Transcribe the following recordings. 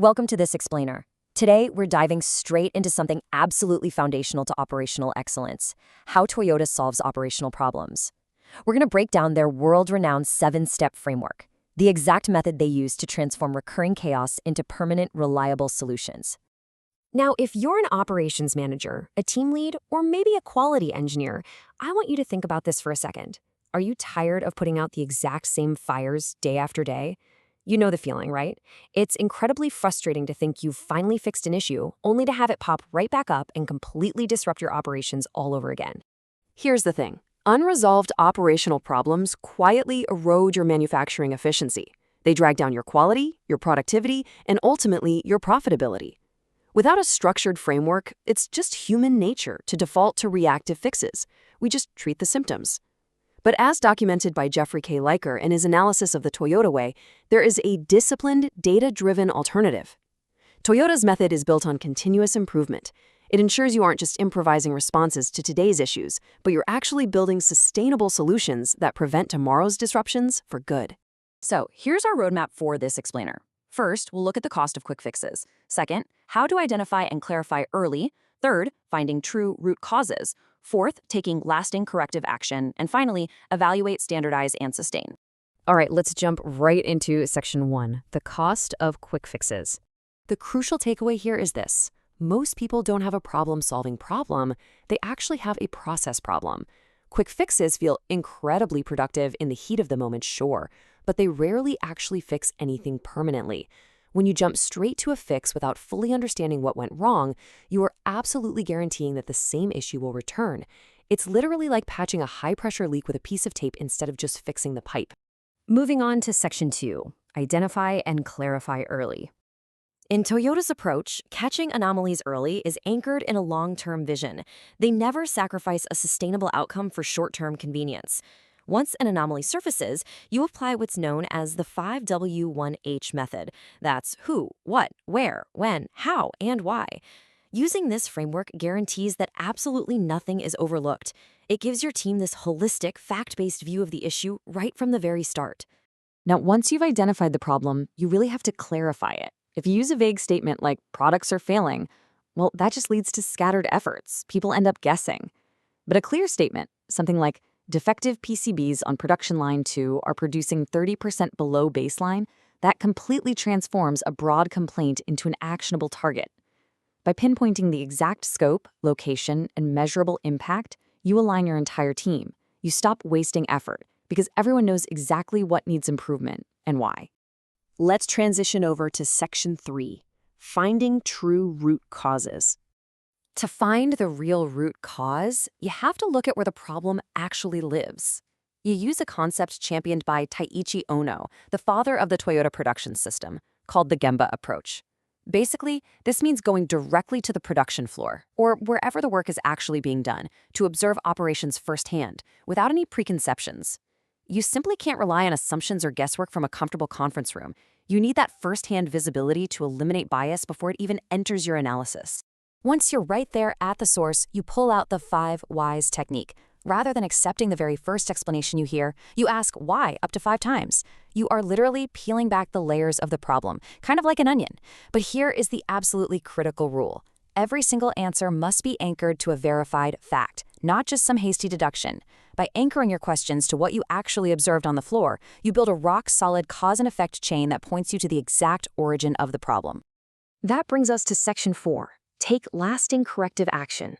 Welcome to this explainer. Today, we're diving straight into something absolutely foundational to operational excellence: how Toyota solves operational problems. We're going to break down their world-renowned 7-step framework, the exact method they use to transform recurring chaos into permanent, reliable solutions. Now, if you're an operations manager, a team lead, or maybe a quality engineer, I want you to think about this for a second. Are you tired of putting out the exact same fires day after day? You know the feeling, right? It's incredibly frustrating to think you've finally fixed an issue, only to have it pop right back up and completely disrupt your operations all over again. Here's the thing. Unresolved operational problems quietly erode your manufacturing efficiency. They drag down your quality, your productivity, and ultimately your profitability. Without a structured framework, it's just human nature to default to reactive fixes. We just treat the symptoms. But as documented by Jeffrey K. Liker in his analysis of the Toyota way, there is a disciplined, data-driven alternative. Toyota's method is built on continuous improvement. It ensures you aren't just improvising responses to today's issues, but you're actually building sustainable solutions that prevent tomorrow's disruptions for good. So here's our roadmap for this explainer. First, we'll look at the cost of quick fixes. Second, how to identify and clarify early. Third, finding true root causes. Fourth, taking lasting corrective action. And finally, evaluate, standardize, and sustain. All right, let's jump right into section 1, the cost of quick fixes. The crucial takeaway here is this: most people don't have a problem-solving problem, they actually have a process problem. Quick fixes feel incredibly productive in the heat of the moment, sure, but they rarely actually fix anything permanently. When you jump straight to a fix without fully understanding what went wrong, you are absolutely guaranteeing that the same issue will return. It's literally like patching a high-pressure leak with a piece of tape instead of just fixing the pipe. Moving on to section 2, identify and clarify early. In Toyota's approach, catching anomalies early is anchored in a long-term vision. They never sacrifice a sustainable outcome for short-term convenience. Once an anomaly surfaces, you apply what's known as the 5W1H method. That's who, what, where, when, how, and why. Using this framework guarantees that absolutely nothing is overlooked. It gives your team this holistic, fact-based view of the issue right from the very start. Now, once you've identified the problem, you really have to clarify it. If you use a vague statement like products are failing, well, that just leads to scattered efforts. People end up guessing. But a clear statement, something like defective PCBs on production line 2 are producing 30% below baseline, that completely transforms a broad complaint into an actionable target. By pinpointing the exact scope, location, and measurable impact, you align your entire team. You stop wasting effort because everyone knows exactly what needs improvement and why. Let's transition over to section 3, finding true root causes. To find the real root cause, you have to look at where the problem actually lives. You use a concept championed by Taiichi Ohno, the father of the Toyota production system, called the Gemba approach. Basically, this means going directly to the production floor, or wherever the work is actually being done, to observe operations firsthand, without any preconceptions. You simply can't rely on assumptions or guesswork from a comfortable conference room. You need that firsthand visibility to eliminate bias before it even enters your analysis. Once you're right there at the source, you pull out the 5 whys technique. Rather than accepting the very first explanation you hear, you ask why up to 5 times. You are literally peeling back the layers of the problem, kind of like an onion. But here is the absolutely critical rule. Every single answer must be anchored to a verified fact, not just some hasty deduction. By anchoring your questions to what you actually observed on the floor, you build a rock-solid cause and effect chain that points you to the exact origin of the problem. That brings us to section 4. Take lasting corrective action.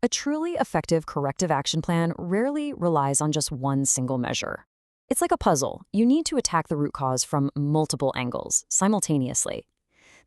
A truly effective corrective action plan rarely relies on just one single measure. It's like a puzzle. You need to attack the root cause from multiple angles, simultaneously.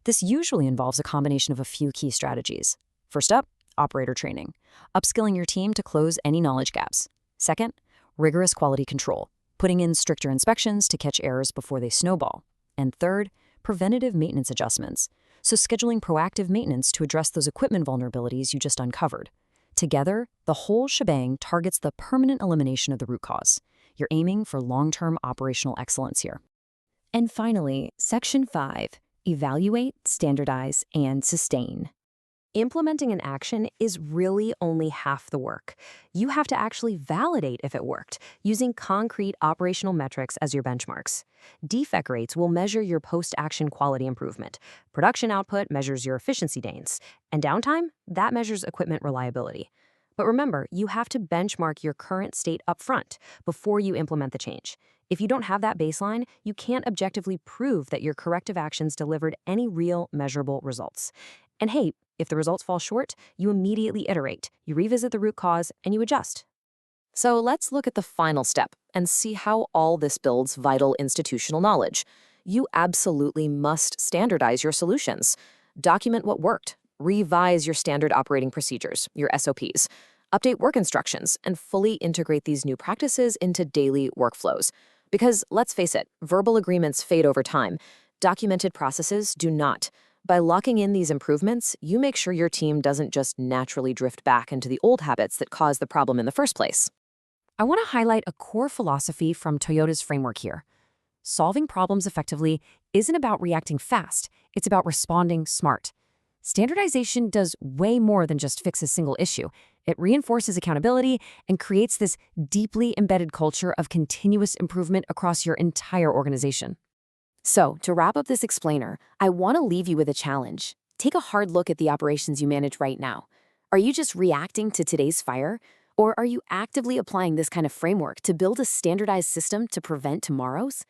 This usually involves a combination of a few key strategies. First up, operator training, upskilling your team to close any knowledge gaps. Second, rigorous quality control, putting in stricter inspections to catch errors before they snowball. And third, preventative maintenance adjustments, so scheduling proactive maintenance to address those equipment vulnerabilities you just uncovered. Together, the whole shebang targets the permanent elimination of the root cause. You're aiming for long-term operational excellence here. And finally, section 5, evaluate, standardize, and sustain. Implementing an action is really only half the work. You have to actually validate if it worked, using concrete operational metrics as your benchmarks. Defect rates will measure your post-action quality improvement. Production output measures your efficiency gains. And downtime, that measures equipment reliability. But remember, you have to benchmark your current state upfront before you implement the change. If you don't have that baseline, you can't objectively prove that your corrective actions delivered any real measurable results. And hey, if the results fall short, you immediately iterate, you revisit the root cause, and you adjust. So let's look at the final step and see how all this builds vital institutional knowledge. You absolutely must standardize your solutions. Document what worked. Revise your standard operating procedures, your SOPs. Update work instructions, and fully integrate these new practices into daily workflows. Because let's face it, verbal agreements fade over time. Documented processes do not. By locking in these improvements, you make sure your team doesn't just naturally drift back into the old habits that caused the problem in the first place. I want to highlight a core philosophy from Toyota's framework here. Solving problems effectively isn't about reacting fast, it's about responding smart. Standardization does way more than just fix a single issue. It reinforces accountability and creates this deeply embedded culture of continuous improvement across your entire organization. So, to wrap up this explainer, I want to leave you with a challenge. Take a hard look at the operations you manage right now. Are you just reacting to today's fire? Or are you actively applying this kind of framework to build a standardized system to prevent tomorrow's?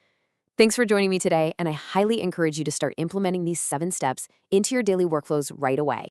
Thanks for joining me today, and I highly encourage you to start implementing these 7 steps into your daily workflows right away.